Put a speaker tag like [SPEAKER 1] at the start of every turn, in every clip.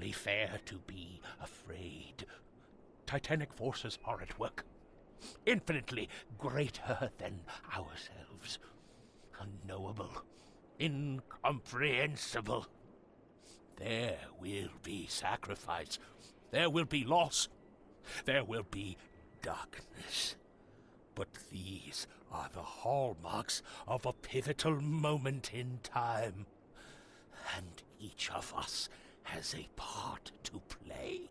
[SPEAKER 1] hardly fair to be afraid. Titanic forces are at work, infinitely greater than ourselves. Unknowable, incomprehensible. There will be sacrifice. There will be loss. There will be darkness. But these are the hallmarks of a pivotal moment in time. And each of us has a part to play.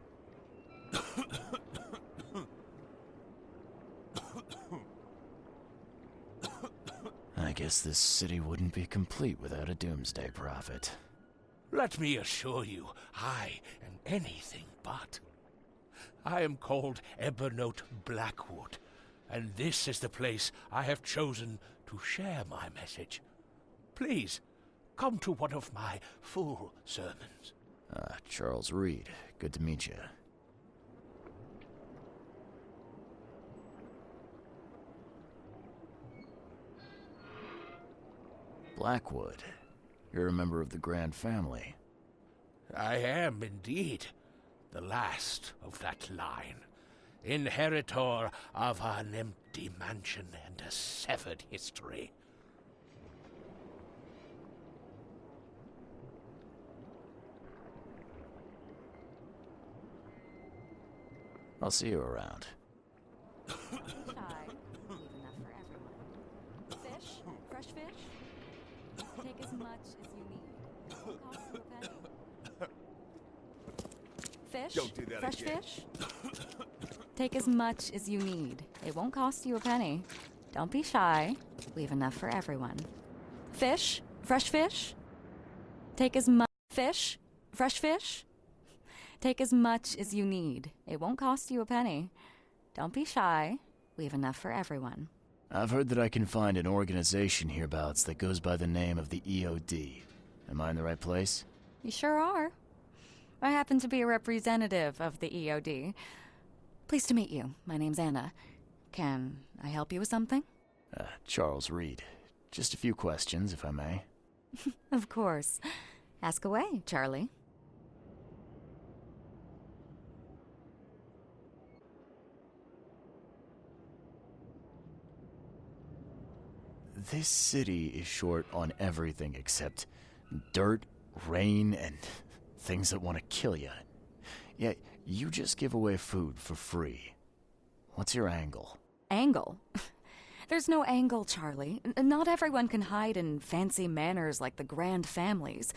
[SPEAKER 2] I guess this city wouldn't be complete without a doomsday prophet.
[SPEAKER 1] Let me assure you, I am anything but. I am called Ebernote Blackwood, and this is the place I have chosen to share my message. Please, come to one of my full sermons.
[SPEAKER 2] Charles Reed. Good to meet you. Blackwood. You're a member of the Grand Family.
[SPEAKER 1] I am indeed the last of that line, inheritor of an empty mansion and a severed history.
[SPEAKER 2] I'll see you around.
[SPEAKER 3] Leave enough for everyone. Fish? Fresh fish? Take as much as you need. It won't cost you a penny. Fish?
[SPEAKER 4] Don't do that
[SPEAKER 3] Fresh
[SPEAKER 4] again.
[SPEAKER 3] fish? Take as much as you need. It won't cost you a penny. Don't be shy. Leave enough for everyone. Fish? Fresh fish? Take as much. Fish? Fresh fish? Take as much as you need. It won't cost you a penny. Don't be shy. Leave enough for everyone.
[SPEAKER 2] I've heard that I can find an organization hereabouts that goes by the name of the EOD. Am I in the right place?
[SPEAKER 3] You sure are. I happen to be a representative of the EOD. Pleased to meet you. My name's Anna. Can I help you with something?
[SPEAKER 2] Charles Reed. Just a few questions, if I may.
[SPEAKER 3] Of course. Ask away, Charlie.
[SPEAKER 2] This city is short on everything except dirt, rain, and things that want to kill you. Yet, you just give away food for free. What's your angle?
[SPEAKER 3] Angle? There's no angle, Charlie. Not everyone can hide in fancy manners like the grand families.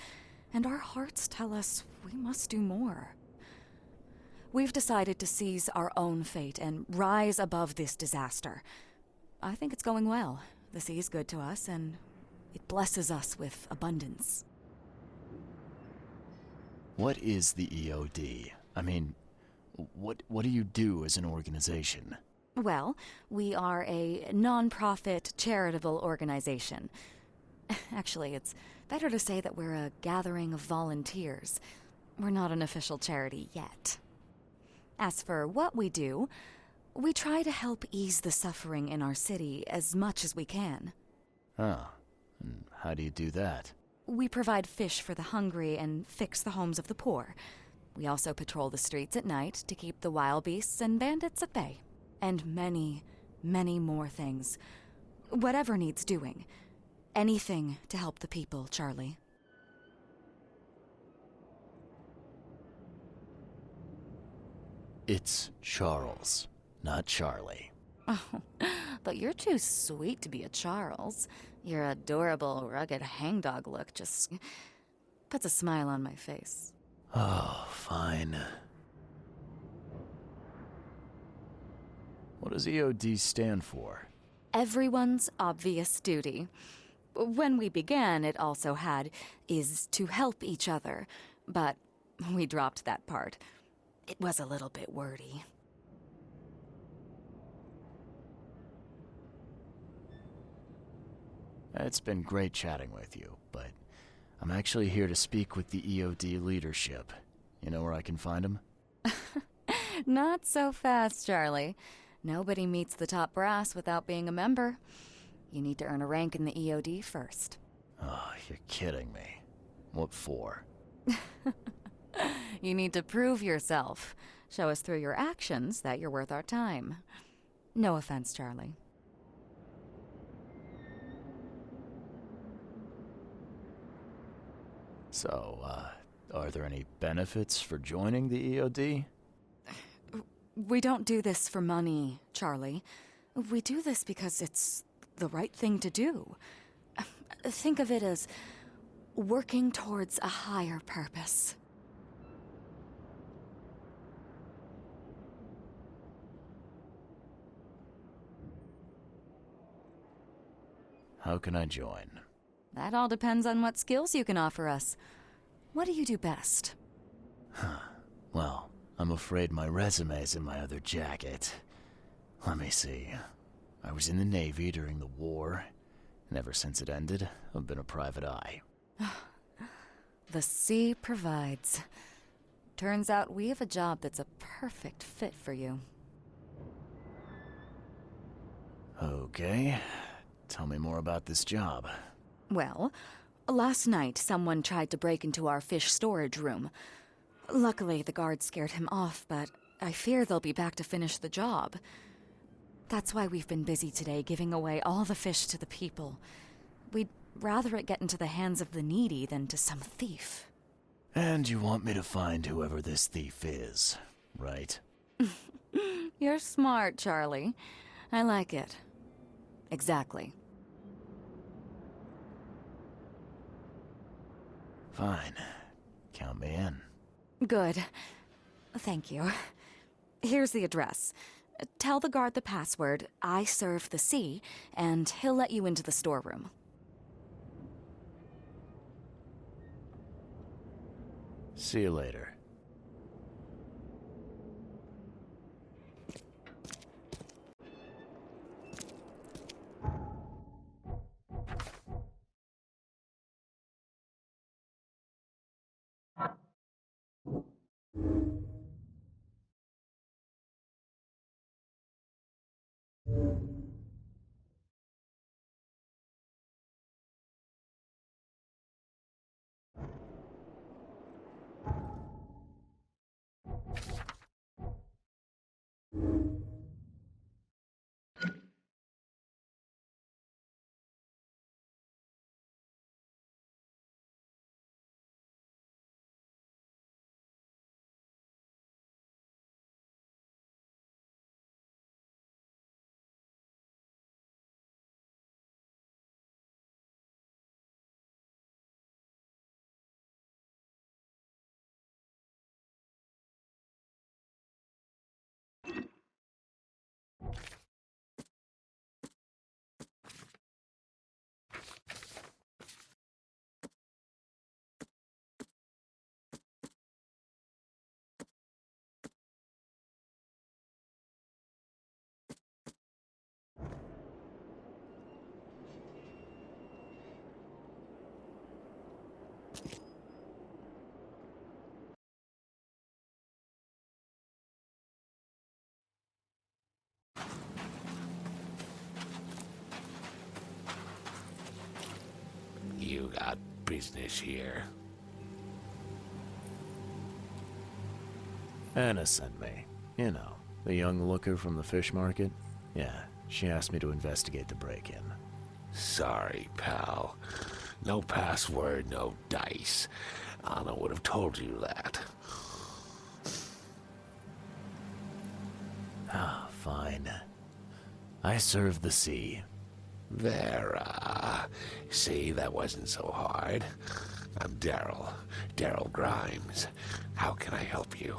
[SPEAKER 3] And our hearts tell us we must do more. We've decided to seize our own fate and rise above this disaster. I think it's going well. The sea's good to us, and it blesses us with abundance.
[SPEAKER 2] What is the EOD? I mean, what do you do as an organization?
[SPEAKER 3] Well, we are a non-profit charitable organization. Actually, it's better to say that we're a gathering of volunteers. We're not an official charity yet. As for what we do, we try to help ease the suffering in our city as much as we can.
[SPEAKER 2] Oh, and how do you do that?
[SPEAKER 3] We provide fish for the hungry and fix the homes of the poor. We also patrol the streets at night to keep the wild beasts and bandits at bay. And many, many more things. Whatever needs doing. Anything to help the people, Charlie.
[SPEAKER 2] It's Charles, not Charlie.
[SPEAKER 3] Oh, but you're too sweet to be a Charles. Your adorable, rugged hangdog look just puts a smile on my face.
[SPEAKER 2] Oh, fine. What does EOD stand for?
[SPEAKER 3] Everyone's obvious duty. When we began, it also had, is to help each other. But we dropped that part. It was a little bit wordy.
[SPEAKER 2] It's been great chatting with you, but I'm actually here to speak with the EOD leadership. You know where I can find them?
[SPEAKER 3] Not so fast, Charlie. Nobody meets the top brass without being a member. You need to earn a rank in the EOD first.
[SPEAKER 2] Oh, you're kidding me. What for?
[SPEAKER 3] You need to prove yourself. Show us through your actions that you're worth our time. No offense, Charlie.
[SPEAKER 2] So, are there any benefits for joining the EOD?
[SPEAKER 3] We don't do this for money, Charlie. We do this because it's the right thing to do. Think of it as working towards a higher purpose.
[SPEAKER 2] How can I join?
[SPEAKER 3] That all depends on what skills you can offer us. What do you do best?
[SPEAKER 2] Well, I'm afraid my resume's in my other jacket. Let me see. I was in the Navy during the war, and ever since it ended, I've been a private eye.
[SPEAKER 3] The sea provides. Turns out we have a job that's a perfect fit for you.
[SPEAKER 2] Okay. Tell me more about this job.
[SPEAKER 3] Well, last night someone tried to break into our fish storage room. Luckily, the guards scared him off, but I fear they'll be back to finish the job. That's why we've been busy today giving away all the fish to the people. We'd rather it get into the hands of the needy than to some thief.
[SPEAKER 2] And you want me to find whoever this thief is, right?
[SPEAKER 3] You're smart, Charlie. I like it. Exactly.
[SPEAKER 2] Fine. Count me in.
[SPEAKER 3] Good. Thank you. Here's the address. Tell the guard the password, I serve the sea, and he'll let you into the storeroom.
[SPEAKER 2] See you later.
[SPEAKER 1] You got business here.
[SPEAKER 2] Anna sent me. You know, the young looker from the fish market. Yeah, she asked me to investigate the break-in.
[SPEAKER 1] Sorry, pal. No password, no dice. Anna would have told you that.
[SPEAKER 2] Ah, fine. I serve the sea.
[SPEAKER 1] Vera. See, that wasn't so hard. I'm Daryl Grimes. How can I help you?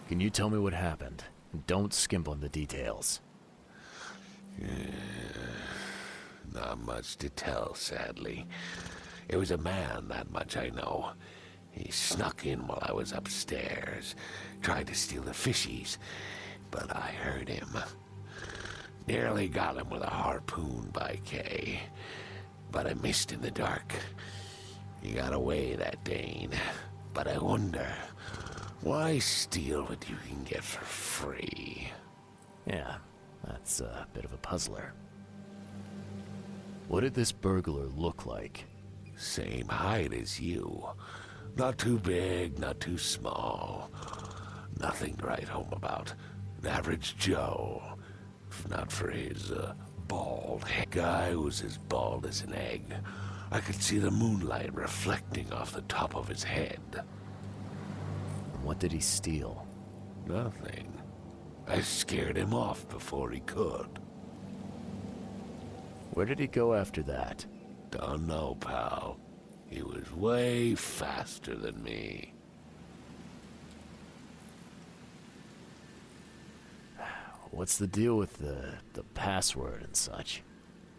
[SPEAKER 2] Can you tell me what happened? Don't skimp on the details.
[SPEAKER 1] Not much to tell, sadly. It was a man, that much I know. He snuck in while I was upstairs, tried to steal the fishies, but I heard him. Nearly got him with a harpoon by Kay, but I missed in the dark. He got away, that Dane. But I wonder, why steal what you can get for free?
[SPEAKER 2] Yeah, that's a bit of a puzzler. What did this burglar look like?
[SPEAKER 1] Same height as you. Not too big, not too small. Nothing to write home about. An average Joe. If not for his, bald head. Guy was as bald as an egg. I could see the moonlight reflecting off the top of his head.
[SPEAKER 2] What did he steal?
[SPEAKER 1] Nothing. I scared him off before he could.
[SPEAKER 2] Where did he go after that?
[SPEAKER 1] Don't know, pal. He was way faster than me.
[SPEAKER 2] What's the deal with the password and such?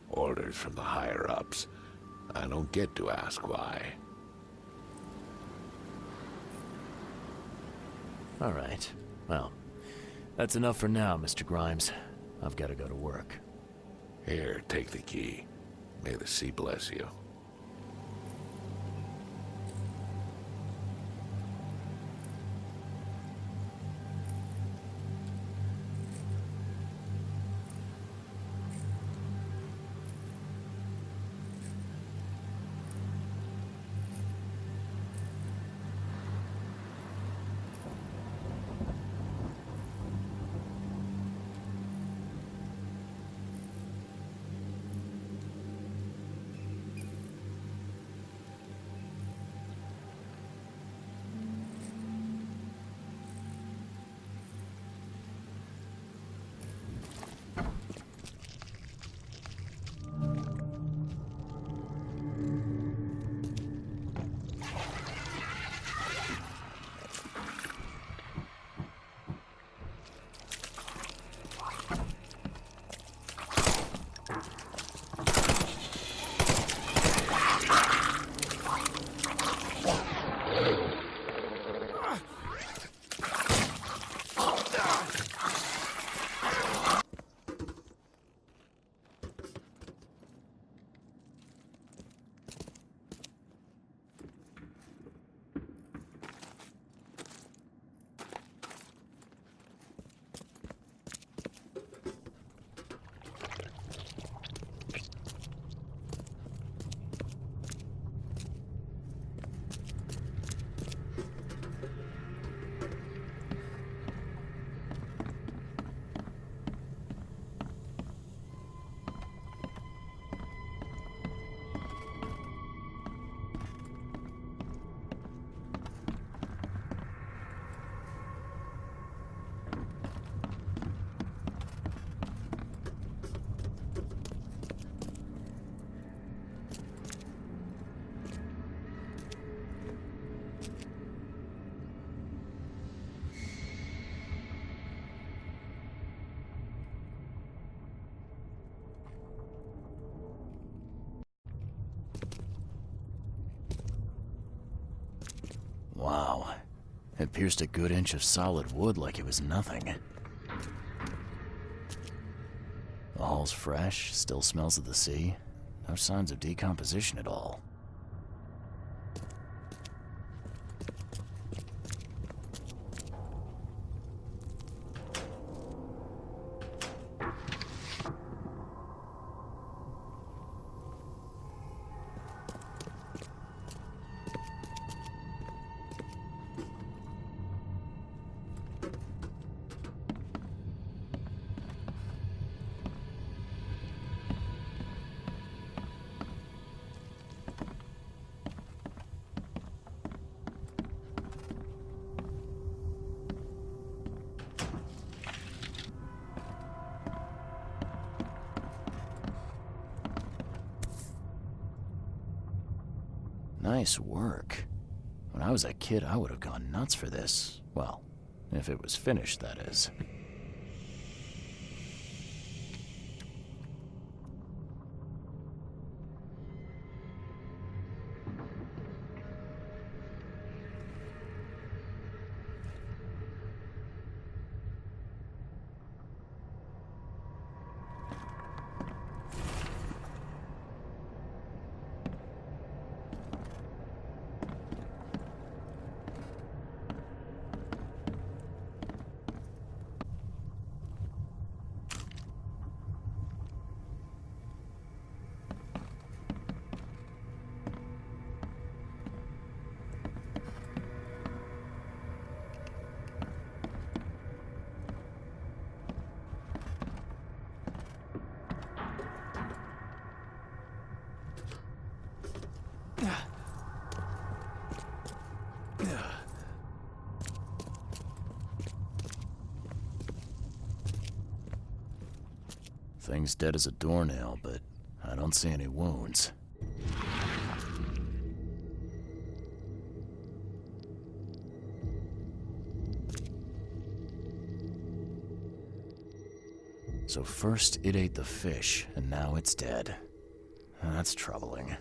[SPEAKER 1] Orders from the higher-ups. I don't get to ask why.
[SPEAKER 2] All right. Well, that's enough for now, Mr. Grimes. I've got to go to work.
[SPEAKER 1] Here, take the key. May the sea bless you.
[SPEAKER 2] Wow. It pierced a good inch of solid wood like it was nothing. The hall's fresh, still smells of the sea. No signs of decomposition at all. Nice work. When I was a kid, I would have gone nuts for this. Well, If it was finished, that is. Thing's dead as a doornail, but I don't see any wounds. So first it ate the fish, and now it's dead. That's troubling.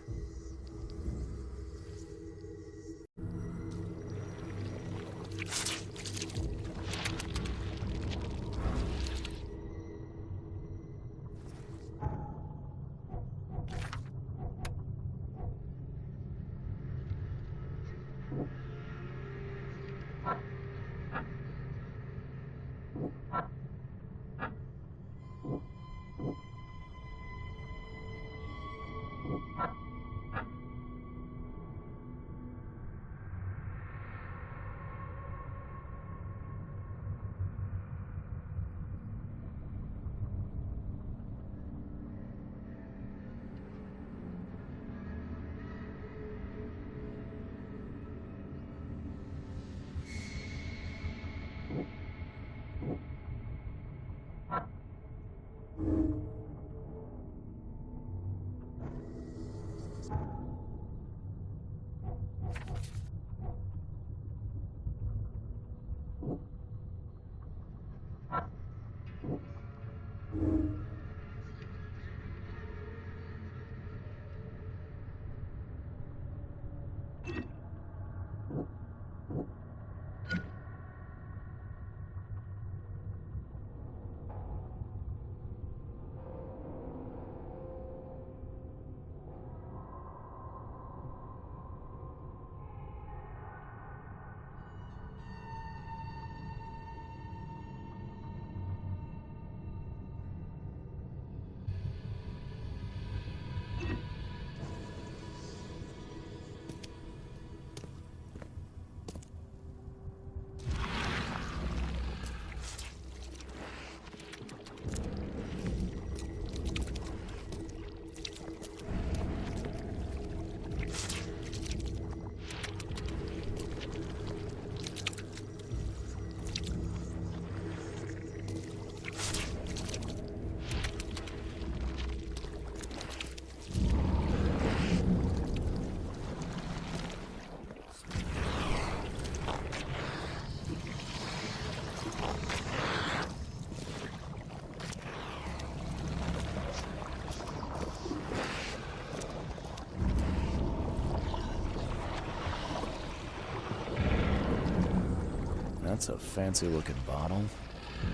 [SPEAKER 2] That's a fancy-looking bottle.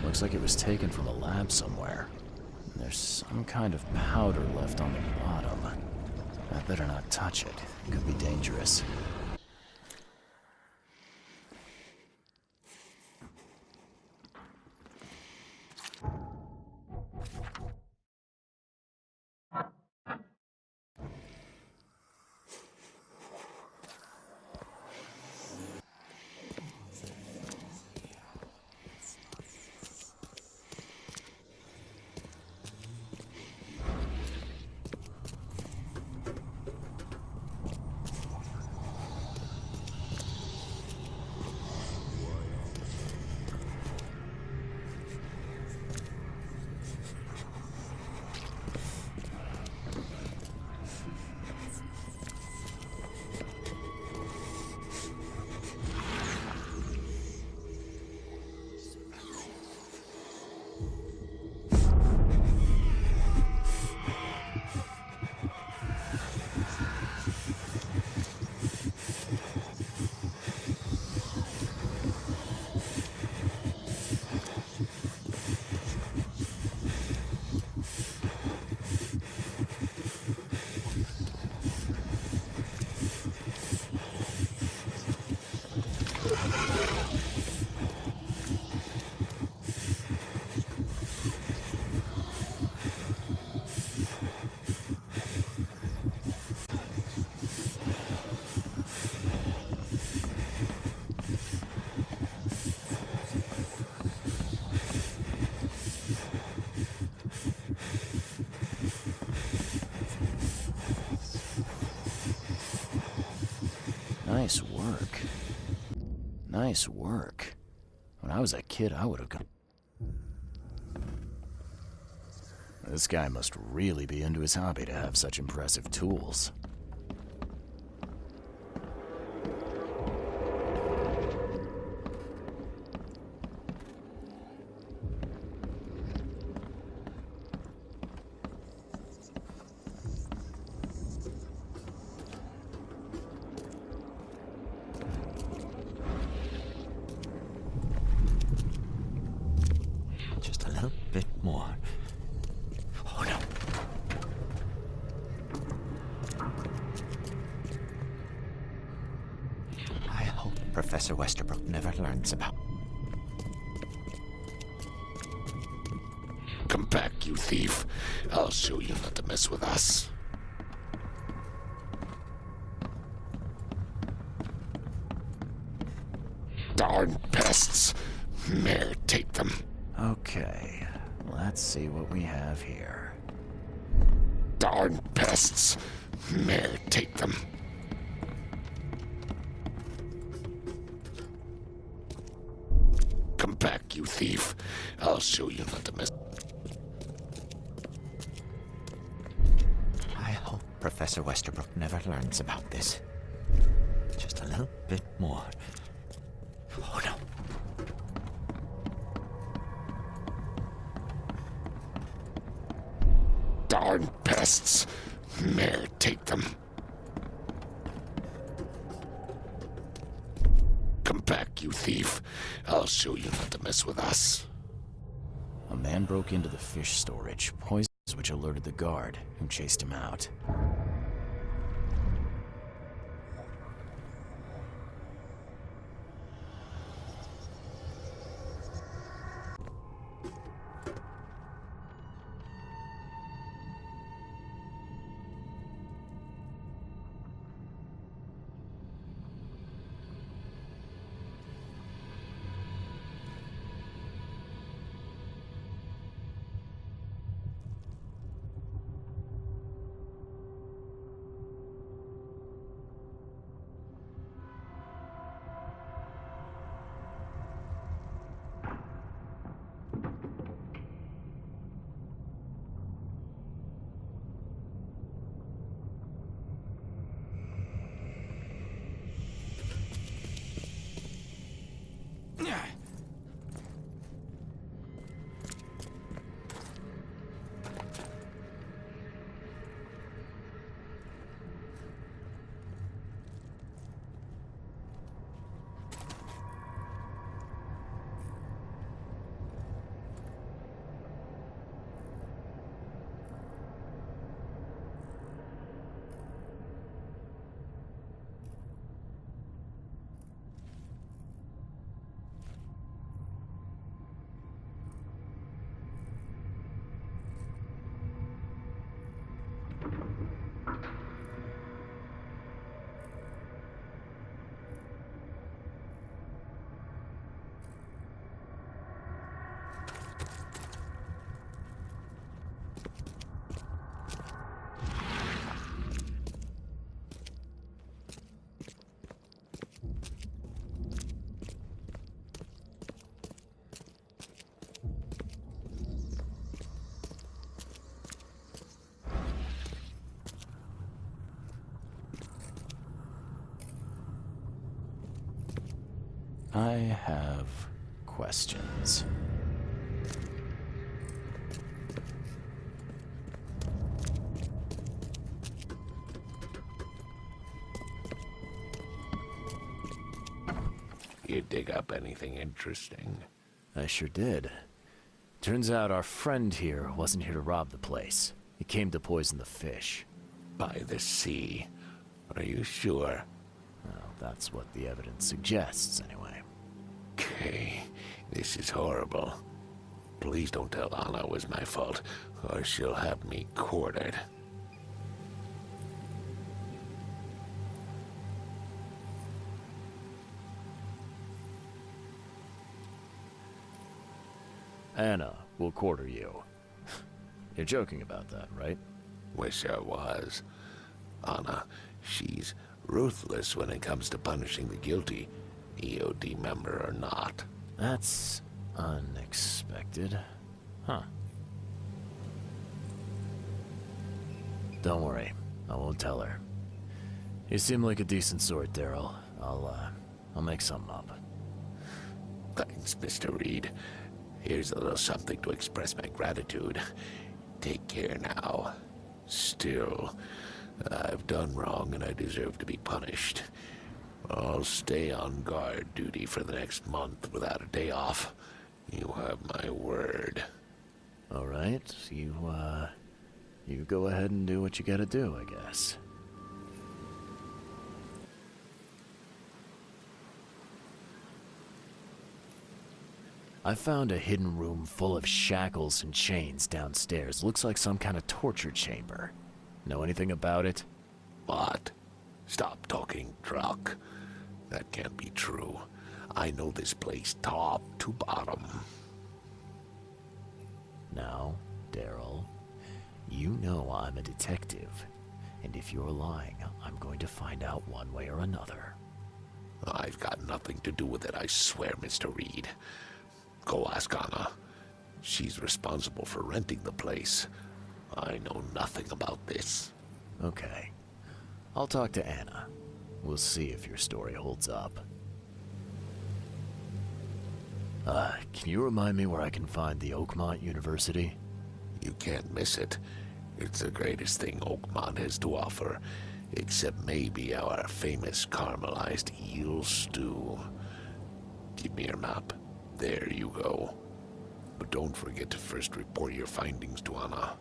[SPEAKER 2] Looks like it was taken from a lab somewhere. There's some kind of powder left on the bottom. I better not touch it. It could be dangerous. Nice work. Nice work. When I was a kid, I would have gone. This guy must really be into his hobby to have such impressive tools.
[SPEAKER 4] Just a little bit more. Oh no. I hope Professor Westerbrook never learns about.
[SPEAKER 1] Come back, you thief. I'll show you not to mess with us. Darn pests. Mayor, take them.
[SPEAKER 2] Okay, let's see what we have here.
[SPEAKER 1] Darn pests. Mayor, take them. Come back, you thief. I'll show you not to mess.
[SPEAKER 4] I hope Professor Westerbrook never learns about this. Just a little bit more. Oh no.
[SPEAKER 1] Darn pests. Mayor, take them. Come back, you thief. I'll show you not to mess with us.
[SPEAKER 2] A man broke into the fish storage, poisons which alerted the guard, who chased him out. I have questions.
[SPEAKER 1] You dig up anything interesting?
[SPEAKER 2] I sure did. Turns out our friend here wasn't here to rob the place. He came to poison the fish.
[SPEAKER 1] By the sea. Are you sure?
[SPEAKER 2] Well, that's what the evidence suggests, anyway.
[SPEAKER 1] Okay, this is horrible. Please don't tell Anna it was my fault, or she'll have me quartered.
[SPEAKER 2] Anna will quarter you. You're joking about that, right?
[SPEAKER 1] Wish I was. Anna, she's Ruthless when it comes to punishing the guilty, EOD member or not.
[SPEAKER 2] That's unexpected. Huh. Don't worry, I won't tell her. You seem like a decent sort, Daryl. I'll make something up.
[SPEAKER 1] Thanks, Mr. Reed. Here's a little something to express my gratitude. Take care now. Still, I've done wrong and I deserve to be punished. I'll stay on guard duty for the next month without a day off. You have my word.
[SPEAKER 2] All right, you go ahead and do what you gotta do, I guess. I found a hidden room full of shackles and chains downstairs. Looks like some kind of torture chamber. Know anything about it?
[SPEAKER 1] What? Stop talking truck. That can't be true. I know this place top to bottom.
[SPEAKER 2] Now, Daryl, you know I'm a detective. And if you're lying, I'm going to find out one way or another.
[SPEAKER 1] I've got nothing to do with it, I swear, Mr. Reed. Go ask Anna. She's responsible for renting the place. I know nothing about this.
[SPEAKER 2] Okay. I'll talk to Anna. We'll see if your story holds up. Can you remind me where I can find the Oakmont University?
[SPEAKER 1] You can't miss it. It's the greatest thing Oakmont has to offer, except maybe our famous caramelized eel stew. Give me your map. There you go. But don't forget to first report your findings to Anna.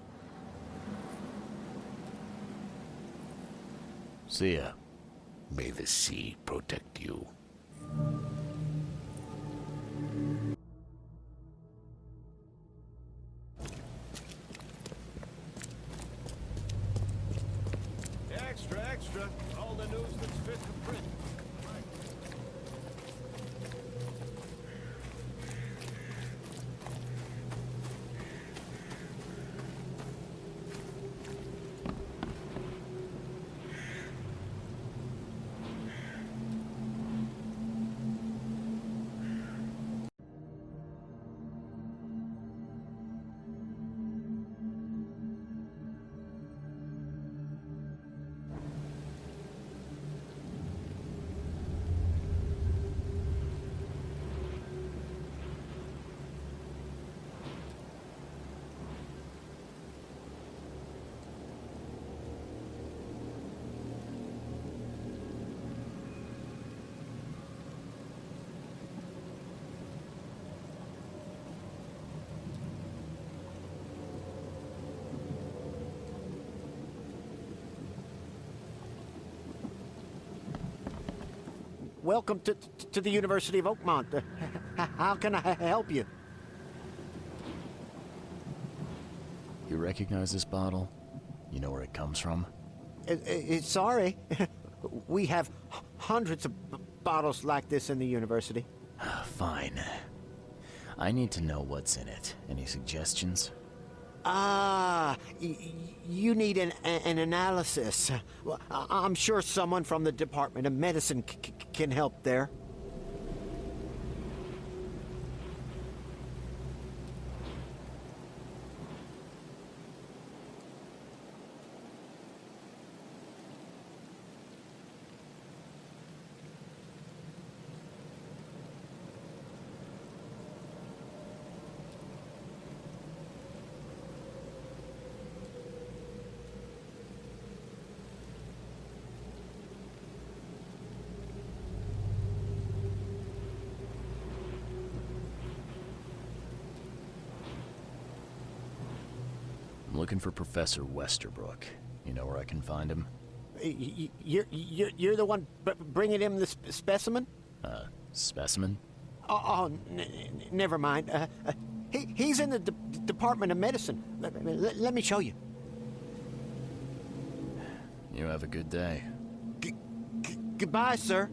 [SPEAKER 2] See ya.
[SPEAKER 1] May the sea protect you.
[SPEAKER 5] Extra, extra. All the news that's fit for print.
[SPEAKER 6] Welcome to the University of Oakmont. How can I help you?
[SPEAKER 2] You recognize this bottle? You know where it comes from?
[SPEAKER 6] Sorry. We have hundreds of bottles like this in the university.
[SPEAKER 2] Fine. I need to know what's in it. Any suggestions?
[SPEAKER 6] You need an analysis. Well, I'm sure someone from the Department of Medicine can help there.
[SPEAKER 2] I'm looking for Professor Westerbrook. You know where I can find him?
[SPEAKER 6] You're the one bringing him the specimen?
[SPEAKER 2] Specimen?
[SPEAKER 6] Never mind. He's in the Department of Medicine. Let me show you.
[SPEAKER 2] You have a good day.
[SPEAKER 6] Goodbye, sir.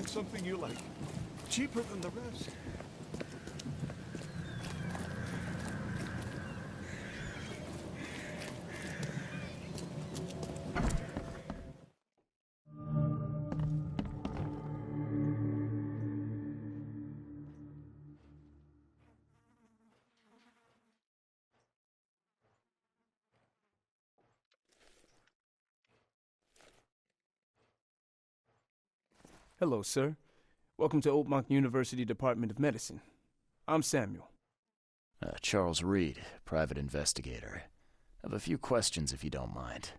[SPEAKER 5] find something you like. Cheaper than the rest.
[SPEAKER 7] Hello, sir. Welcome to Oakmont University Department of Medicine. I'm Samuel.
[SPEAKER 2] Charles Reed, private investigator. I have a few questions if you don't mind.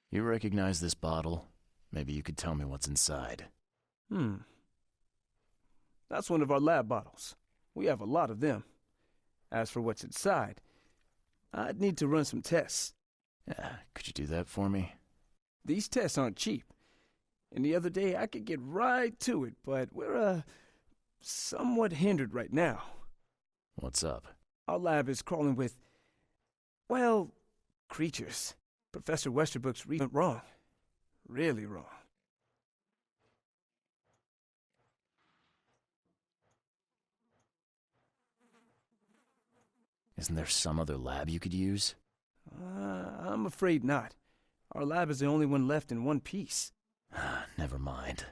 [SPEAKER 2] You recognize this bottle? Maybe you could tell me what's inside.
[SPEAKER 7] That's one of our lab bottles. We have a lot of them. As for what's inside, I'd need to run some tests.
[SPEAKER 2] Could you do that for me?
[SPEAKER 7] These tests aren't cheap. And the other day I could get right to it, but we're, somewhat hindered right now.
[SPEAKER 2] What's up?
[SPEAKER 7] Our lab is crawling with, well, creatures. Professor Westerbrook's read went wrong. Really wrong.
[SPEAKER 2] Isn't there some other lab you could use?
[SPEAKER 7] I'm afraid not. Our lab is the only one left in one piece.
[SPEAKER 2] Never mind.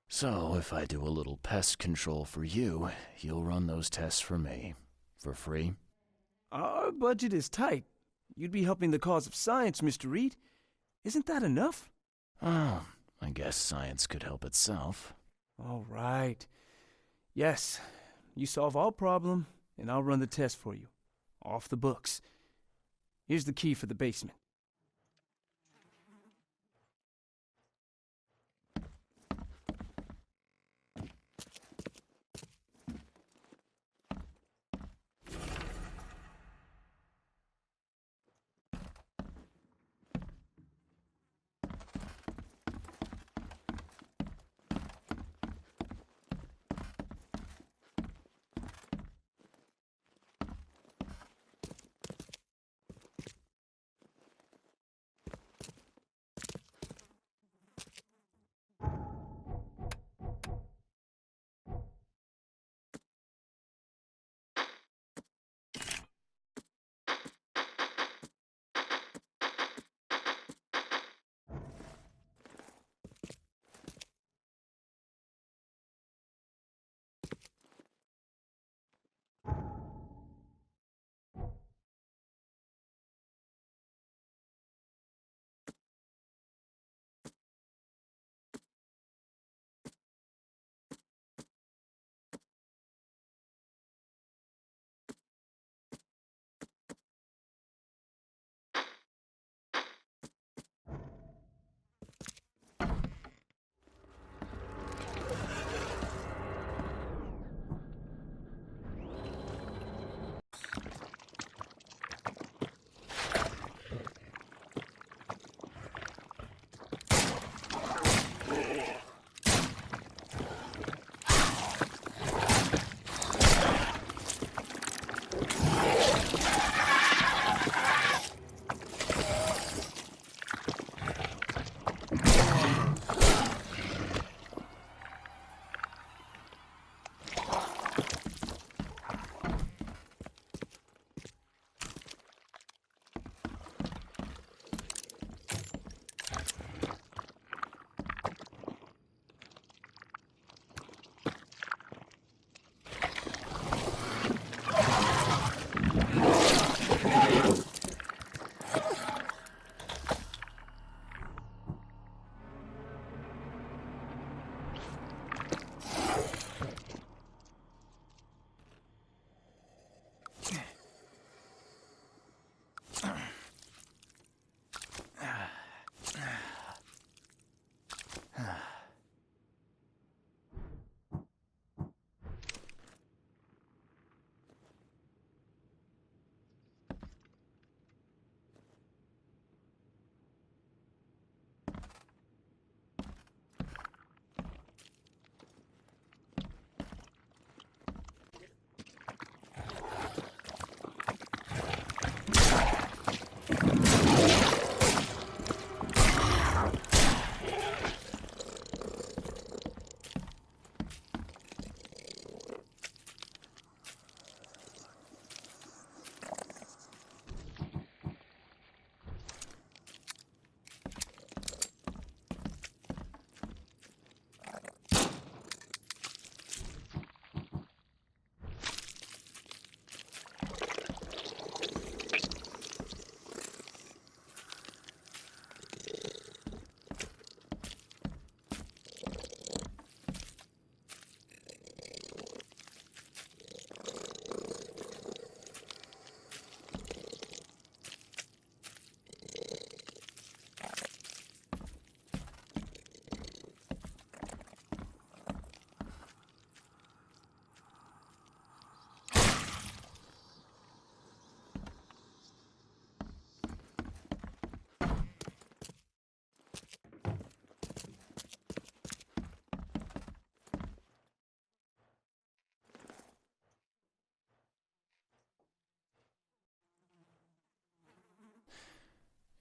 [SPEAKER 2] So, if I do a little pest control for you, you'll run those tests for me. For free?
[SPEAKER 7] Our budget is tight. You'd be helping the cause of science, Mr. Reed. Isn't that enough?
[SPEAKER 2] Oh, I guess science could help itself.
[SPEAKER 7] All right. Yes, you solve our problem, and I'll run the test for you. Off the books. Here's the key for the basement.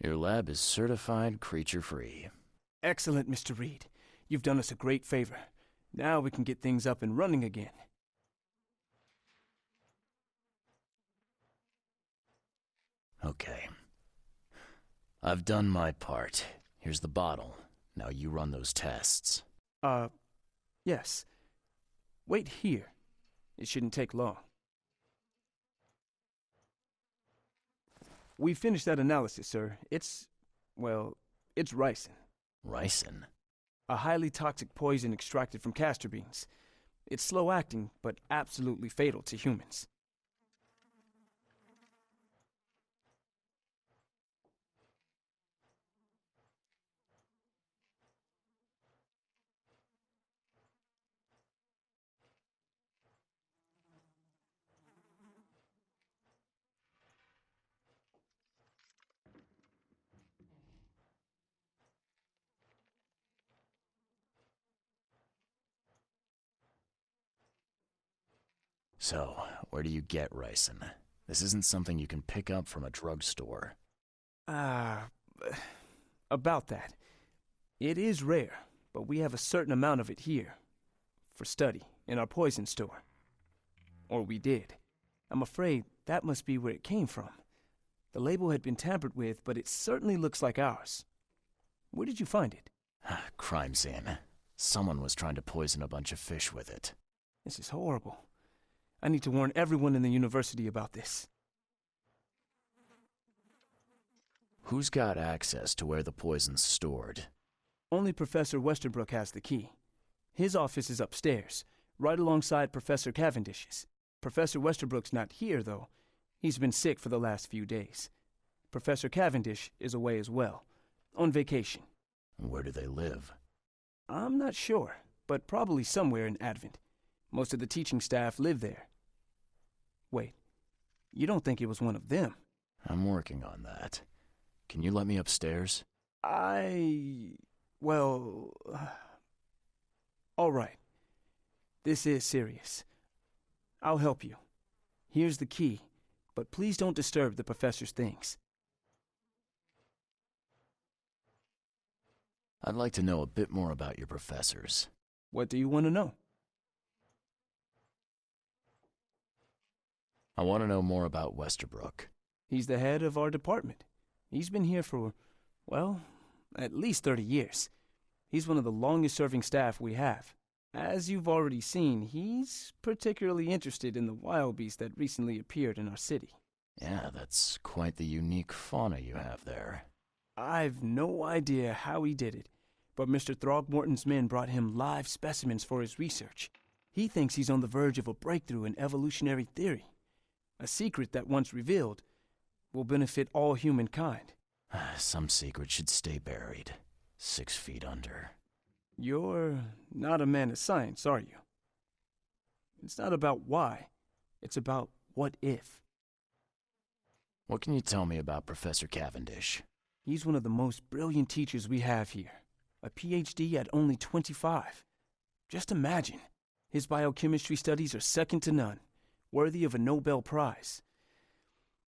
[SPEAKER 2] Your lab is certified creature-free.
[SPEAKER 7] Excellent, Mr. Reed. You've done us a great favor. Now we can get things up and running again.
[SPEAKER 2] Okay. I've done my part. Here's the bottle. Now you run those tests.
[SPEAKER 7] Yes. Wait here. It shouldn't take long. We finished that analysis, sir. It's ricin.
[SPEAKER 2] Ricin?
[SPEAKER 7] A highly toxic poison extracted from castor beans. It's slow-acting, but absolutely fatal to humans.
[SPEAKER 2] So, where do you get ricin? This isn't something you can pick up from a drugstore.
[SPEAKER 7] About that. It is rare, but we have a certain amount of it here. For study, in our poison store. Or we did. I'm afraid that must be where it came from. The label had been tampered with, but it certainly looks like ours. Where did you find it?
[SPEAKER 2] Crime scene. Someone was trying to poison a bunch of fish with it.
[SPEAKER 7] This is horrible. I need to warn everyone in the university about this.
[SPEAKER 2] Who's got access to where the poison's stored?
[SPEAKER 7] Only Professor Westerbrook has the key. His office is upstairs, right alongside Professor Cavendish's. Professor Westerbrook's not here, though. He's been sick for the last few days. Professor Cavendish is away as well, on vacation.
[SPEAKER 2] Where do they live?
[SPEAKER 7] I'm not sure, but probably somewhere in Advent. Most of the teaching staff live there. Wait, you don't think it was one of them?
[SPEAKER 2] I'm working on that. Can you let me upstairs?
[SPEAKER 7] Well... all right. This is serious. I'll help you. Here's the key, but please don't disturb the professor's things.
[SPEAKER 2] I'd like to know a bit more about your professors.
[SPEAKER 7] What do you want to know?
[SPEAKER 2] I want to know more about Westerbrook.
[SPEAKER 7] He's the head of our department. He's been here for, well, at least 30 years. He's one of the longest-serving staff we have. As you've already seen, he's particularly interested in the wild beast that recently appeared in our city.
[SPEAKER 2] Yeah, that's quite the unique fauna you have there.
[SPEAKER 7] I've no idea how he did it, but Mr. Throgmorton's men brought him live specimens for his research. He thinks he's on the verge of a breakthrough in evolutionary theory. A secret that, once revealed, will benefit all humankind.
[SPEAKER 2] Some secret should stay buried, 6 feet under.
[SPEAKER 7] You're not a man of science, are you? It's not about why. It's about what if.
[SPEAKER 2] What can you tell me about Professor Cavendish?
[SPEAKER 7] He's one of the most brilliant teachers we have here. A PhD at only 25. Just imagine. His biochemistry studies are second to none, worthy of a Nobel Prize.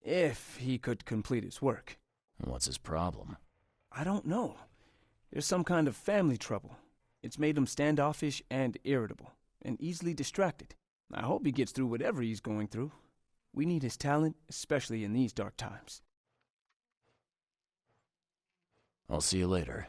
[SPEAKER 7] If he could complete his work.
[SPEAKER 2] What's his problem?
[SPEAKER 7] I don't know. There's some kind of family trouble. It's made him standoffish and irritable, and easily distracted. I hope he gets through whatever he's going through. We need his talent, especially in these dark times.
[SPEAKER 2] I'll see you later.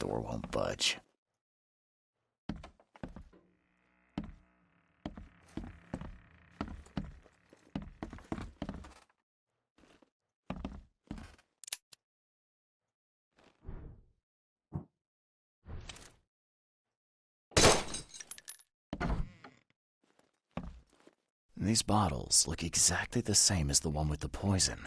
[SPEAKER 2] door won't budge. These bottles look exactly the same as the one with the poison.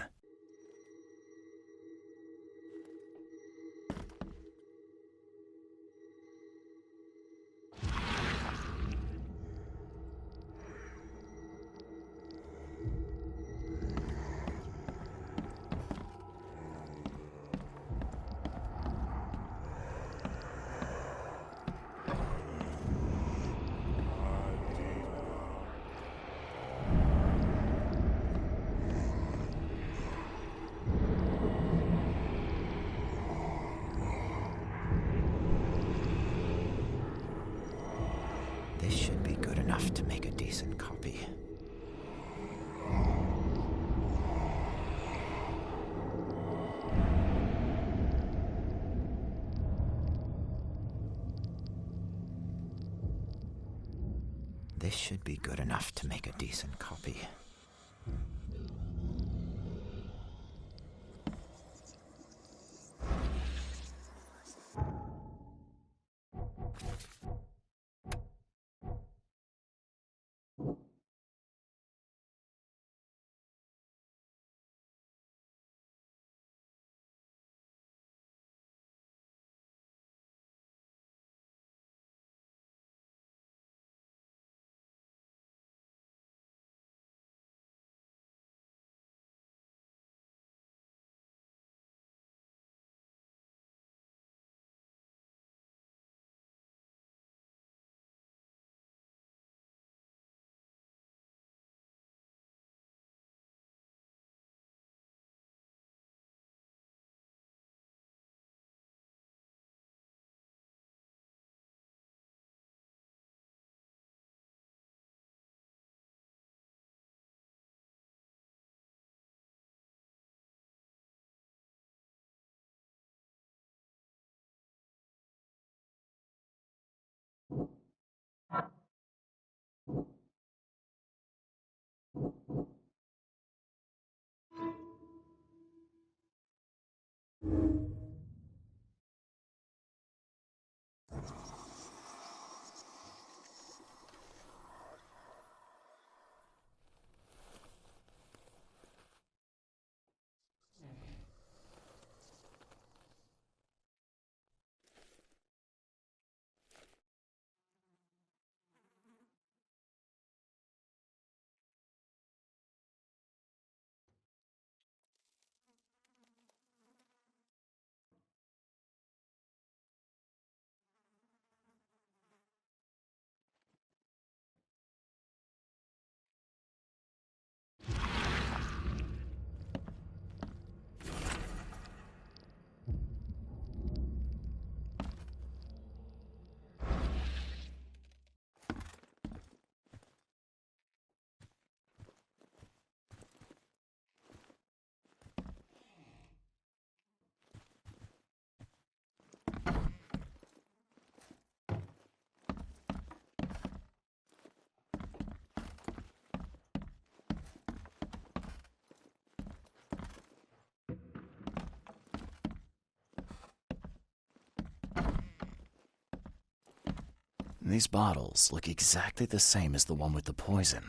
[SPEAKER 4] This should be good enough to make a decent copy. This should be good enough to make a decent copy.
[SPEAKER 2] These bottles look exactly the same as the one with the poison.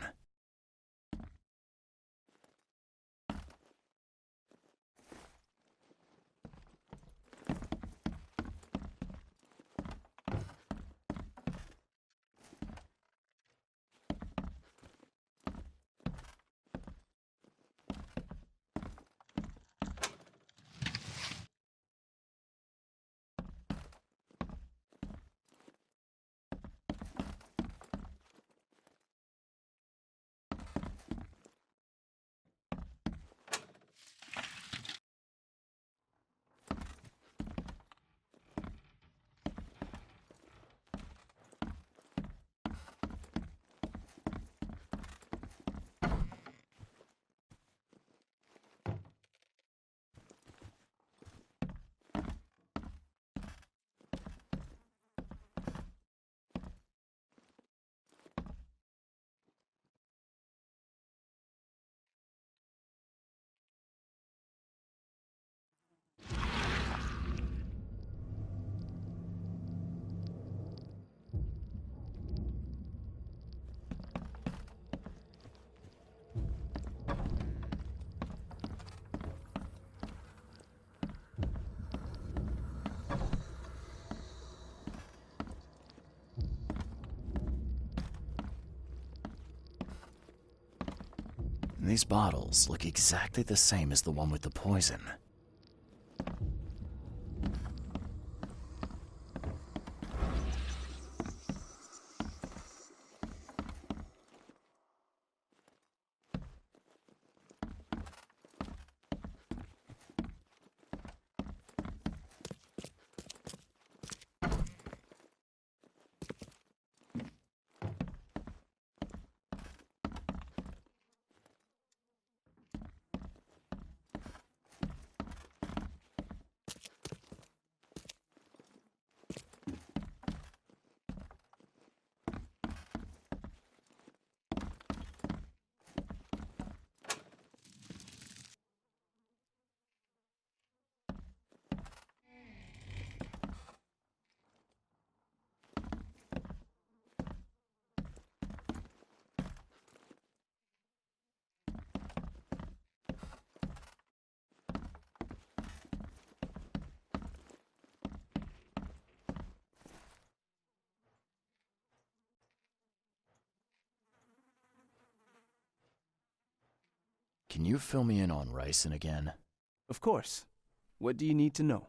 [SPEAKER 2] These bottles look exactly the same as the one with the poison. Can you fill me in on ricin again?
[SPEAKER 7] Of course. What do you need to know?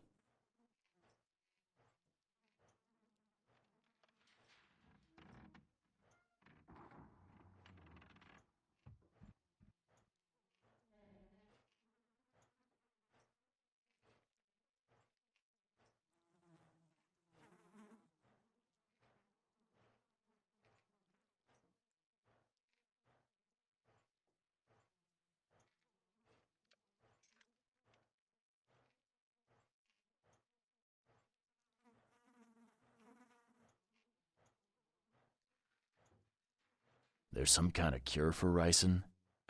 [SPEAKER 2] There's some kind of cure for ricin?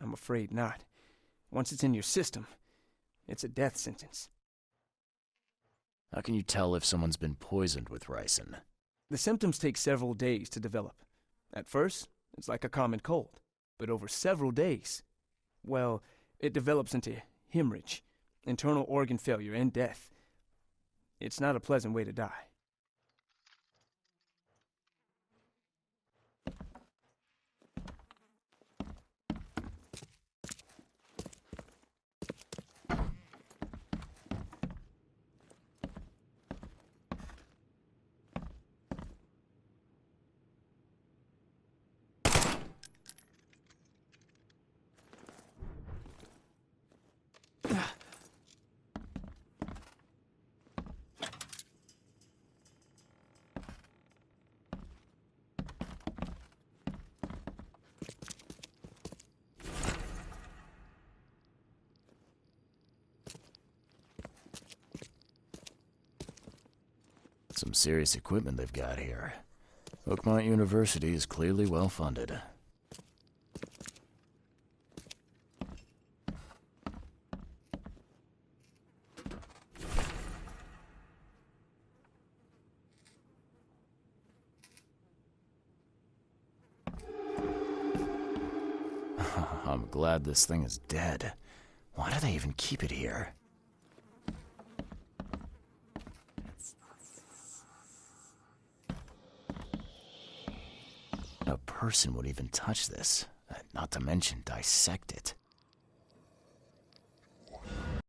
[SPEAKER 7] I'm afraid not. Once it's in your system, it's a death sentence.
[SPEAKER 2] How can you tell if someone's been poisoned with ricin?
[SPEAKER 7] The symptoms take several days to develop. At first, it's like a common cold. But over several days, well, it develops into hemorrhage, internal organ failure, and death. It's not a pleasant way to die.
[SPEAKER 2] Some serious equipment they've got here. Oakmont University is clearly well funded. I'm glad this thing is dead. Why do they even keep it here? A person would even touch this, not to mention dissect it.